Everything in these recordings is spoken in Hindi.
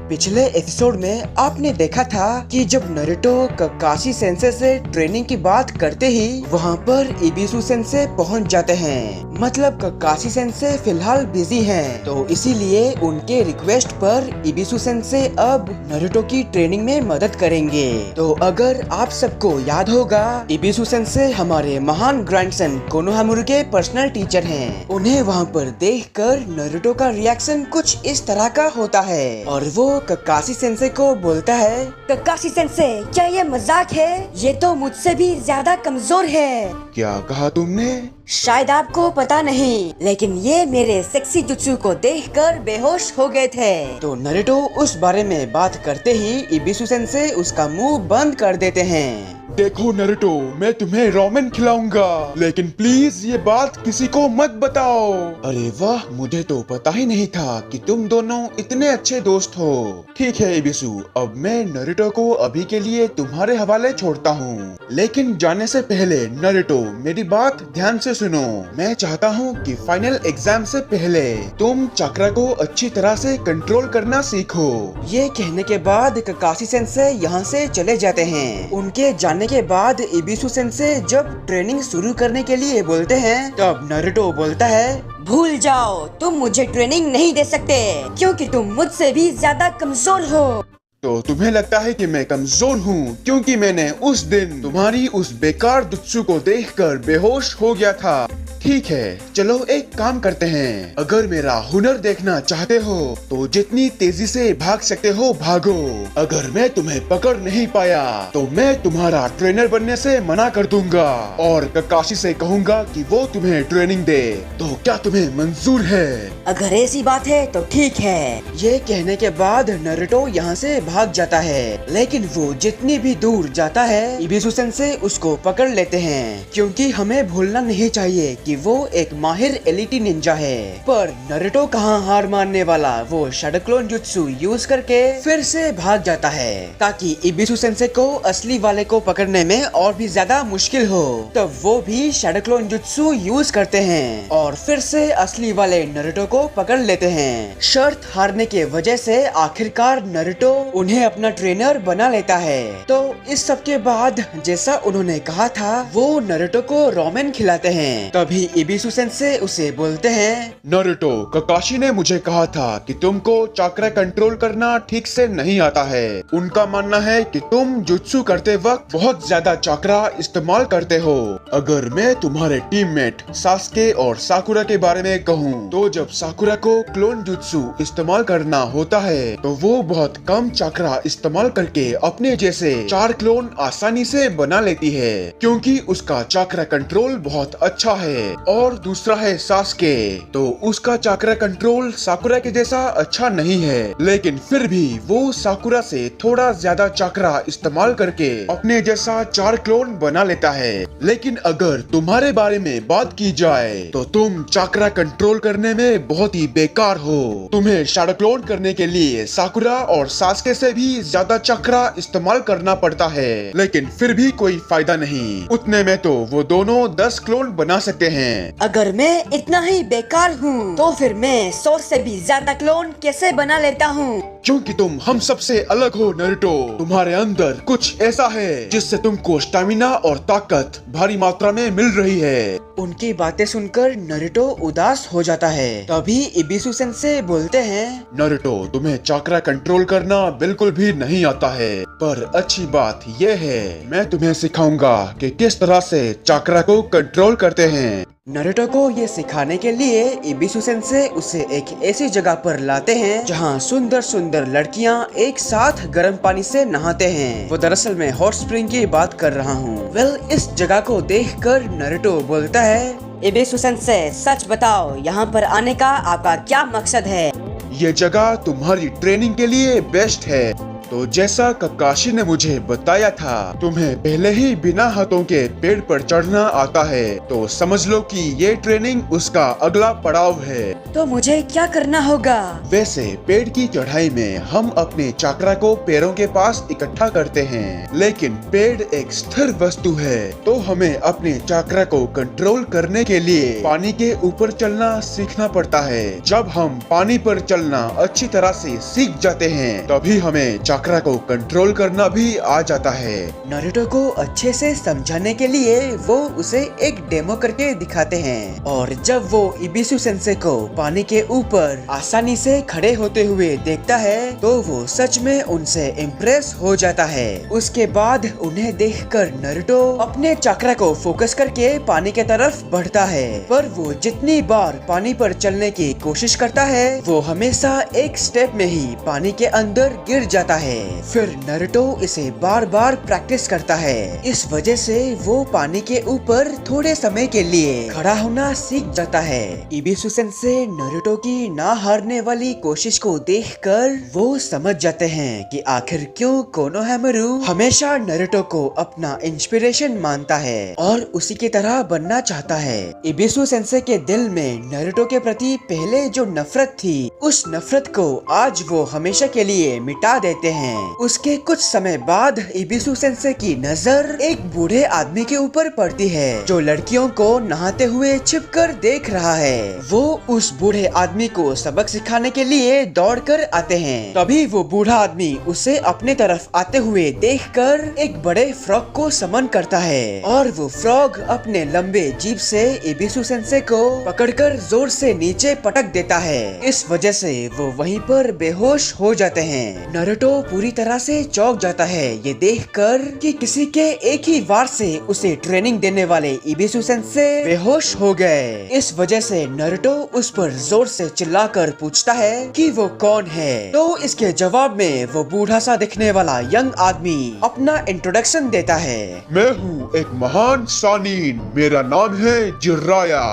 पिछले एपिसोड में आपने देखा था कि जब नारुतो काकाशी सेंसे से ट्रेनिंग की बात करते ही वहाँ पर इबिसु सेंसे पहुँच जाते हैं। मतलब काकाशी सेंसे फिलहाल बिजी हैं, तो इसीलिए उनके रिक्वेस्ट पर इबिसु सेंसे अब नारुतो की ट्रेनिंग में मदद करेंगे। तो अगर आप सबको याद होगा, इबिसु सेंसे हमारे महान ग्रैंडसन कोनोहामारु के पर्सनल टीचर हैं। उन्हें वहाँ पर देखकर नारुतो का रिएक्शन कुछ इस तरह का होता है और वो काकाशी सेंसे को बोलता है, काकाशी सेंसे, क्या ये मजाक है? ये तो मुझसे भी ज्यादा कमजोर है। क्या कहा तुमने? शायद आपको पता नहीं, लेकिन ये मेरे सेक्सी जुत्सु को देखकर बेहोश हो गए थे। तो नारुतो उस बारे में बात करते ही इबिसु सेंसे उसका मुंह बंद कर देते हैं। देखो नारुतो, मैं तुम्हें रामेन खिलाऊंगा, लेकिन प्लीज ये बात किसी को मत बताओ। अरे वाह, मुझे तो पता ही नहीं था कि तुम दोनों इतने अच्छे दोस्त हो। ठीक है इबिसु, अब मैं नारुतो को अभी के लिए तुम्हारे हवाले छोड़ता हूँ, लेकिन जाने से पहले नारुतो मेरी बात ध्यान से सुनो। मैं चाहता हूँ कि फाइनल एग्जाम से पहले तुम चक्रा को अच्छी तरह से कंट्रोल करना सीखो। ये कहने के बाद काकाशी सेंसे यहाँ से चले जाते हैं। उनके जाने के बाद इबिसु सेंसे जब ट्रेनिंग शुरू करने के लिए बोलते हैं, तब नारुतो बोलता है, भूल जाओ, तुम मुझे ट्रेनिंग नहीं दे सकते क्योंकि तुम मुझसे भी ज्यादा कमजोर हो। तो तुम्हें लगता है कि मैं कमजोर हूँ क्योंकि मैंने उस दिन तुम्हारी उस बेकार जुत्सु को देखकर बेहोश हो गया था। ठीक है, चलो एक काम करते हैं। अगर मेरा हुनर देखना चाहते हो तो जितनी तेजी से भाग सकते हो भागो। अगर मैं तुम्हें पकड़ नहीं पाया तो मैं तुम्हारा ट्रेनर बनने से मना कर दूंगा और काकाशी से कहूंगा कि वो तुम्हें ट्रेनिंग दे। तो क्या तुम्हें मंजूर है? अगर ऐसी बात है तो ठीक है। ये कहने के बाद नारुतो यहाँ से भाग जाता है, लेकिन वो जितनी भी दूर जाता है इबिसु सेंसे उसको पकड़ लेते हैं, क्योंकि हमें भूलना नहीं चाहिए कि वो एक माहिर एलिटी निंजा है। पर नारुतो कहाँ हार मानने वाला, वो शैडो क्लोन जुत्सु यूज करके फिर से भाग जाता है ताकि इबिसु सेंसे को असली वाले को पकड़ने में और भी ज्यादा मुश्किल हो। तब वो भी शैडो क्लोन जुत्सु यूज करते हैं और फिर से असली वाले नारुतो को पकड़ लेते हैं। शर्त हारने के वजह से आखिरकार नारुतो उन्हें अपना ट्रेनर बना लेता है। तो इस सब के बाद जैसा उन्होंने कहा था, वो नारुतो को रामेन खिलाते हैं। तभी इबिसु सेंसे उसे बोलते हैं, नारुतो, काकाशी ने मुझे कहा था कि तुमको चक्रा कंट्रोल करना ठीक से नहीं आता है। उनका मानना है कि तुम जुत्सु करते वक्त बहुत ज्यादा चक्रा इस्तेमाल करते हो। अगर मैं तुम्हारे टीममेट सास्के और साकुरा के बारे में कहूँ, तो जब साकुरा को क्लोन जुत्सु इस्तेमाल करना होता है तो वो बहुत कम चक्रा इस्तेमाल करके अपने जैसे 4 क्लोन आसानी से बना लेती है, क्योंकि उसका चक्रा कंट्रोल बहुत अच्छा है। और दूसरा है सास्के, तो उसका चक्रा कंट्रोल साकुरा के जैसा अच्छा नहीं है, लेकिन फिर भी वो साकुरा से थोड़ा ज्यादा चक्रा इस्तेमाल करके अपने जैसा 4 क्लोन बना लेता है। लेकिन अगर तुम्हारे बारे में बात की जाए तो तुम चक्रा कंट्रोल करने में बहुत ही बेकार हो। तुम्हें शैडो क्लोन करने के लिए साकुरा और सास्के से भी ज्यादा चक्रा इस्तेमाल करना पड़ता है, लेकिन फिर भी कोई फायदा नहीं। उतने में तो वो दोनों 10 क्लोन बना सकते हैं। अगर मैं इतना ही बेकार हूँ तो फिर मैं 100 से भी ज्यादा क्लोन कैसे बना लेता हूँ? क्योंकि तुम हम सबसे अलग हो नारुतो। तुम्हारे अंदर कुछ ऐसा है जिससे तुमको स्टैमिना और ताकत भारी मात्रा में मिल रही है। उनकी बातें सुनकर नारुतो उदास हो जाता है। तभी इबिसु सेंसे बोलते हैं, नारुतो, तुम्हें चक्रा कंट्रोल करना बिल्कुल भी नहीं आता है, पर अच्छी बात यह है मैं तुम्हें सिखाऊंगा कि किस तरह से चक्रा को कंट्रोल करते हैं। नारुतो को ये सिखाने के लिए इबिसु सेंसे उसे एक ऐसी जगह पर लाते हैं जहाँ सुंदर सुंदर लड़कियाँ एक साथ गर्म पानी से नहाते हैं। वो दरअसल मैं हॉट स्प्रिंग की बात कर रहा हूँ। इस जगह को देखकर नारुतो बोलता है, इबिसु सेंसे, सच बताओ, यहाँ पर आने का आपका क्या मकसद है? ये जगह तुम्हारी ट्रेनिंग के लिए बेस्ट है। तो जैसा ककाशी ने मुझे बताया था, तुम्हें पहले ही बिना हाथों के पेड़ पर चढ़ना आता है, तो समझ लो कि ये ट्रेनिंग उसका अगला पड़ाव है। तो मुझे क्या करना होगा? वैसे पेड़ की चढ़ाई में हम अपने चाकरा को पैरों के पास इकट्ठा करते हैं, लेकिन पेड़ एक स्थिर वस्तु है, तो हमें अपने चाकरा को कंट्रोल करने के लिए पानी के ऊपर चलना सीखना पड़ता है। जब हम पानी पर चलना अच्छी तरह से सीख जाते हैं, तभी हमें चाकरा को कंट्रोल करना भी आ जाता है। नारुतो को अच्छे से समझाने के लिए वो उसे एक डेमो करके दिखाते हैं, और जब वो इबिसु सेंसे को पानी के ऊपर आसानी से खड़े होते हुए देखता है, तो वो सच में उनसे इम्प्रेस हो जाता है। उसके बाद उन्हें देखकर नारुतो अपने चाकरा को फोकस करके पानी के तरफ बढ़ता है, पर वो जितनी बार पानी पर चलने की कोशिश करता है, वो हमेशा एक स्टेप में ही पानी के अंदर गिर जाता है। फिर नारुतो इसे बार बार प्रैक्टिस करता है। इस वजह से वो पानी के ऊपर थोड़े समय के लिए खड़ा होना सीख जाता है। इबिसु सेंसे नारुतो की ना हारने वाली कोशिश को देखकर वो समझ जाते हैं कि आखिर क्यों कोनोहामारू हमेशा नारुतो को अपना इंस्पिरेशन मानता है और उसी की तरह बनना चाहता है। इबिसु सेंसे के दिल में नारुतो के प्रति पहले जो नफरत थी, उस नफरत को आज वो हमेशा के लिए मिटा देते हैं। उसके कुछ समय बाद इबिसु सेंसे की नजर एक बूढ़े आदमी के ऊपर पड़ती है, जो लड़कियों को नहाते हुए छिपकर देख रहा है। वो उस बूढ़े आदमी को सबक सिखाने के लिए दौड़कर आते हैं। तभी वो बूढ़ा आदमी उसे अपने तरफ आते हुए देखकर एक बड़े फ्रॉग को समन करता है, और वो फ्रॉग अपने लंबे जीभ से इबिसु सेंसे को पकड़कर जोर से नीचे पटक देता है। इस वजह से वो वहीं पर बेहोश हो जाते हैं। नारुतो पूरी तरह से चौंक जाता है ये देखकर कि किसी के एक ही वार से उसे ट्रेनिंग देने वाले इबिसु सेंसे बेहोश हो गए। इस वजह से नारुतो उस पर जोर से चिल्लाकर पूछता है कि वो कौन है। तो इसके जवाब में वो बूढ़ा सा दिखने वाला यंग आदमी अपना इंट्रोडक्शन देता है। मैं हूँ एक महान सानिन, मेरा नाम है जिराया।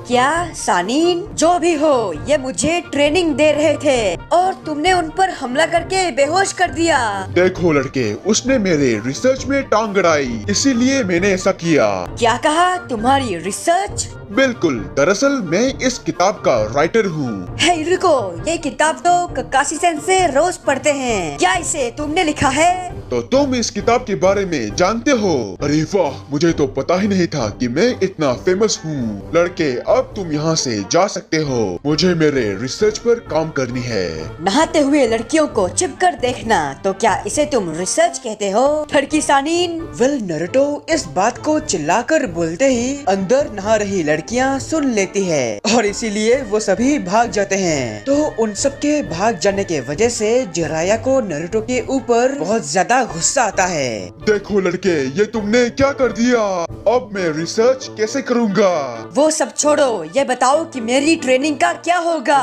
क्या सानिन? जो भी हो, ये मुझे ट्रेनिंग दे रहे थे और तुमने उन पर हमला करके बेहोश कर दिया। देखो लड़के, उसने मेरे रिसर्च में टांग अड़ाई, इसीलिए मैंने ऐसा किया। क्या कहा? तुम्हारी रिसर्च? बिल्कुल, दरअसल मैं इस किताब का राइटर हूँ। हे रुको, ये किताब तो ककाशी सेंसे रोज पढ़ते हैं। क्या इसे तुमने लिखा है? तो तुम इस किताब के बारे में जानते हो? अरे वाह, मुझे तो पता ही नहीं था कि मैं इतना फेमस हूँ। लड़के, अब तुम यहाँ से जा सकते हो, मुझे मेरे रिसर्च पर काम करनी है। नहाते हुए लड़कियों को चिपकर देखना, तो क्या इसे तुम रिसर्च कहते हो? लड़की सानिन? वेल, नारुतो इस बात को चिल्लाकर बोलते ही अंदर नहा रही लड़कियां सुन लेती है, और इसीलिए वो सभी भाग जाते हैं। तो उन सब के भाग जाने के वजह से जिराया को नारुतो के ऊपर बहुत ज्यादा गुस्सा आता है। देखो लड़के, ये तुमने क्या कर दिया? अब मैं रिसर्च कैसे करूँगा? वो सब छोड़ो, ये बताओ कि मेरी ट्रेनिंग का क्या होगा?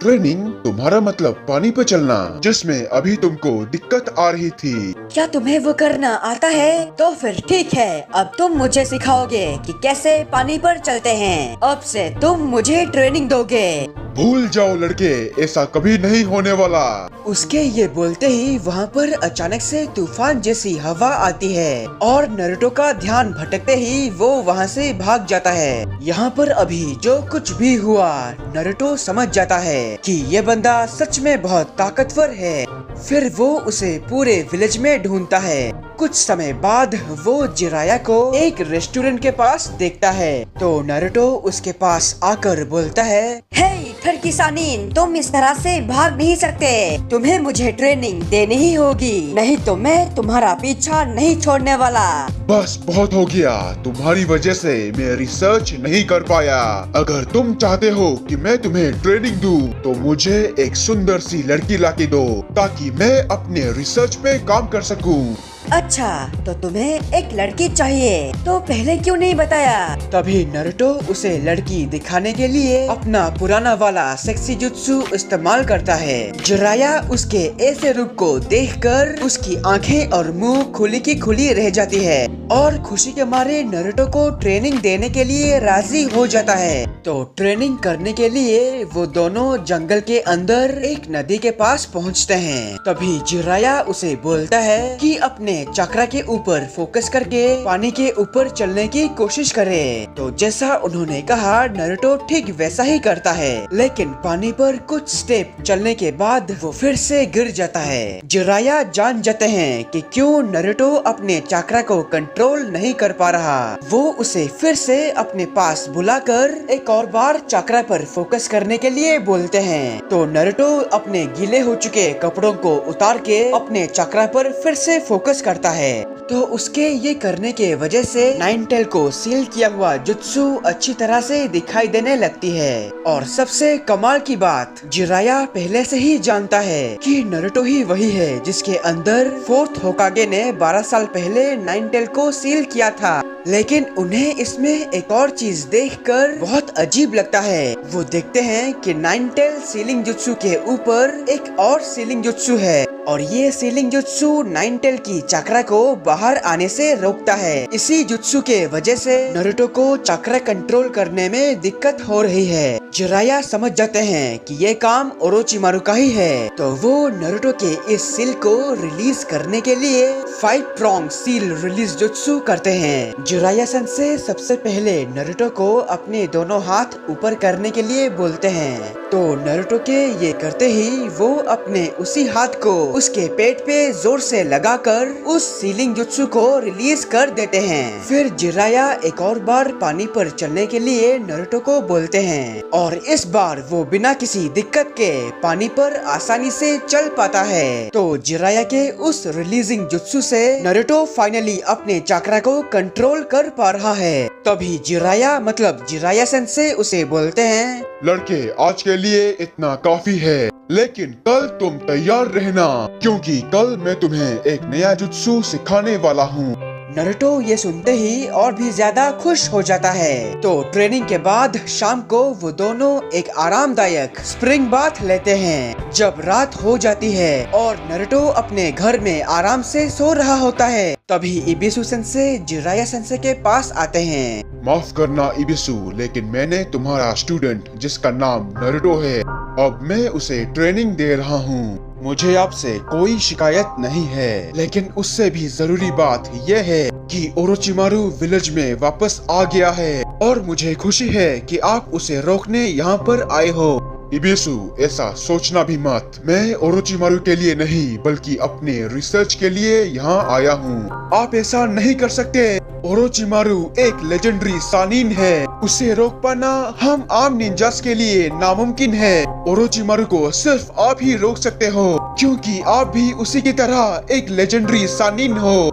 ट्रेनिंग? तुम्हारा मतलब पानी पे चलना, जिसमें अभी तुमको दिक्कत आ रही थी। क्या तुम्हें वो करना आता है? तो फिर ठीक है, अब तुम मुझे सिखाओगे कि कैसे पानी पर चलते हैं। अब से तुम मुझे ट्रेनिंग दोगे। भूल जाओ लड़के, ऐसा कभी नहीं होने वाला। उसके ये बोलते ही वहाँ पर अचानक से तूफान जैसी हवा आती है, और नारुतो का ध्यान भटकते ही वो वहाँ से भाग जाता है। यहाँ पर अभी जो कुछ भी हुआ, नारुतो समझ जाता है कि ये बंदा सच में बहुत ताकतवर है। फिर वो उसे पूरे विलेज में ढूंढता है। कुछ समय बाद वो जिराया को एक रेस्टोरेंट के पास देखता है, तो नारुतो उसके पास आकर बोलता है, हे लड़की सानिन, तुम इस तरह से भाग नहीं सकते। तुम्हें मुझे ट्रेनिंग देनी ही होगी, नहीं तो मैं तुम्हारा पीछा नहीं छोड़ने वाला। बस बहुत हो गया, तुम्हारी वजह से मैं रिसर्च नहीं कर पाया। अगर तुम चाहते हो कि मैं तुम्हें ट्रेनिंग दूं, तो मुझे एक सुंदर सी लड़की लाके दो, ताकि मैं अपने रिसर्च पे काम कर सकूं। अच्छा, तो तुम्हें एक लड़की चाहिए, तो पहले क्यों नहीं बताया? तभी नारुतो उसे लड़की दिखाने के लिए अपना पुराना वाला सेक्सी जुत्सु इस्तेमाल करता है। जिराया उसके ऐसे रूप को देखकर उसकी आंखें और मुंह खुली की खुली रह जाती है, और खुशी के मारे नारुतो को ट्रेनिंग देने के लिए राजी हो जाता है। तो ट्रेनिंग करने के लिए वो दोनों जंगल के अंदर एक नदी के पास पहुंचते हैं। तभी जिराया उसे बोलता है कि अपने चक्रा के ऊपर फोकस करके पानी के ऊपर चलने की कोशिश करे। तो जैसा उन्होंने कहा नारुतो ठीक वैसा ही करता है, लेकिन पानी पर कुछ स्टेप चलने के बाद वो फिर से गिर जाता है। जिराया जान जाते हैं कि क्यों नारुतो अपने चक्रा को कंट्रोल नहीं कर पा रहा। वो उसे फिर से अपने पास बुलाकर एक और बार चक्रा पर फोकस करने के लिए बोलते हैं। तो नारुतो अपने गीले हो चुके कपड़ों को उतार के अपने चक्रा पर फिर से फोकस करता है। तो उसके ये करने के वजह से नाइन टेल को सील किया हुआ जुत्सु अच्छी तरह से दिखाई देने लगती है। और सबसे कमाल की बात, जिराया पहले से ही जानता है कि नारुतो ही वही है जिसके अंदर फोर्थ होकागे ने 12 साल पहले नाइन टेल को सील किया था। लेकिन उन्हें इसमें एक और चीज देखकर बहुत अजीब लगता है। वो देखते हैं कि नाइन टेल सीलिंग जुत्सु के ऊपर एक और सीलिंग जुत्सु है और ये सीलिंग जुत्सु नाइन टेल की चक्रा को बाहर आने से रोकता है। इसी जुत्सु के वजह से नारुतो को चक्रा कंट्रोल करने में दिक्कत हो रही है। जिराया समझ जाते हैं कि ये काम ओरोचिमारू का ही है। तो वो नारुतो के इस सील को रिलीज करने के लिए 5 प्रॉन्ग सील रिलीज जुत्सु करते हैं। जिराया सेंसे सबसे पहले नारुतो को अपने दोनों हाथ ऊपर करने के लिए बोलते हैं। तो नारुतो के ये करते ही वो अपने उसी हाथ को उसके पेट पे जोर से लगाकर उस सीलिंग जुत्सु को रिलीज कर देते हैं। फिर जिराया एक और बार पानी पर चलने के लिए नारुतो को बोलते हैं और इस बार वो बिना किसी दिक्कत के पानी पर आसानी से चल पाता है। तो जिराया के उस रिलीजिंग जुत्सु से नारुतो फाइनली अपने चक्रा को कंट्रोल कर पा रहा है। तभी जिराया मतलब जिराया सेंसे उसे बोलते हैं, लड़के आज के लिए इतना काफी है, लेकिन कल तुम तैयार रहना क्योंकि कल मैं तुम्हें एक नया जुत्सु सिखाने वाला हूँ। नारुतो ये सुनते ही और भी ज्यादा खुश हो जाता है। तो ट्रेनिंग के बाद शाम को वो दोनों एक आरामदायक स्प्रिंग बाथ लेते हैं। जब रात हो जाती है और नारुतो अपने घर में आराम से सो रहा होता है, तभी इबिसु सेंसे जिराया सेंसे के पास आते हैं। माफ करना इबिसु, लेकिन मैंने तुम्हारा स्टूडेंट जिसका नाम नारुतो है, अब मैं उसे ट्रेनिंग दे रहा हूँ। मुझे आपसे कोई शिकायत नहीं है, लेकिन उससे भी जरूरी बात यह है कि ओरोचिमारू विलेज में वापस आ गया है और मुझे खुशी है कि आप उसे रोकने यहाँ पर आए हो। इबिसु, ऐसा सोचना भी मत। मैं ओरोचिमारू के लिए नहीं बल्कि अपने रिसर्च के लिए यहाँ आया हूँ। आप ऐसा नहीं कर सकते। ओरोचिमारू एक लेजेंडरी सानिन है, उसे रोक पाना हम आम निंजास के लिए नामुमकिन है। ओरोचिमारू को सिर्फ आप ही रोक सकते हो क्योंकि आप भी उसी की तरह एक लेजेंडरी सानिन हो।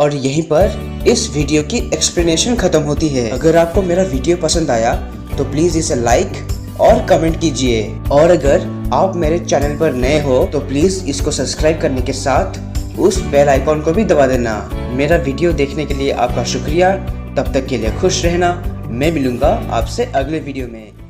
और यहीं पर इस वीडियो की एक्सप्लेनेशन खत्म होती है। अगर आपको मेरा वीडियो पसंद आया तो प्लीज इसे लाइक और कमेंट कीजिए। और अगर आप मेरे चैनल पर नए हो तो प्लीज इसको सब्सक्राइब करने के साथ उस बेल आइकॉन को भी दबा देना। मेरा वीडियो देखने के लिए आपका शुक्रिया। तब तक के लिए खुश रहना। मैं मिलूंगा आपसे अगले वीडियो में।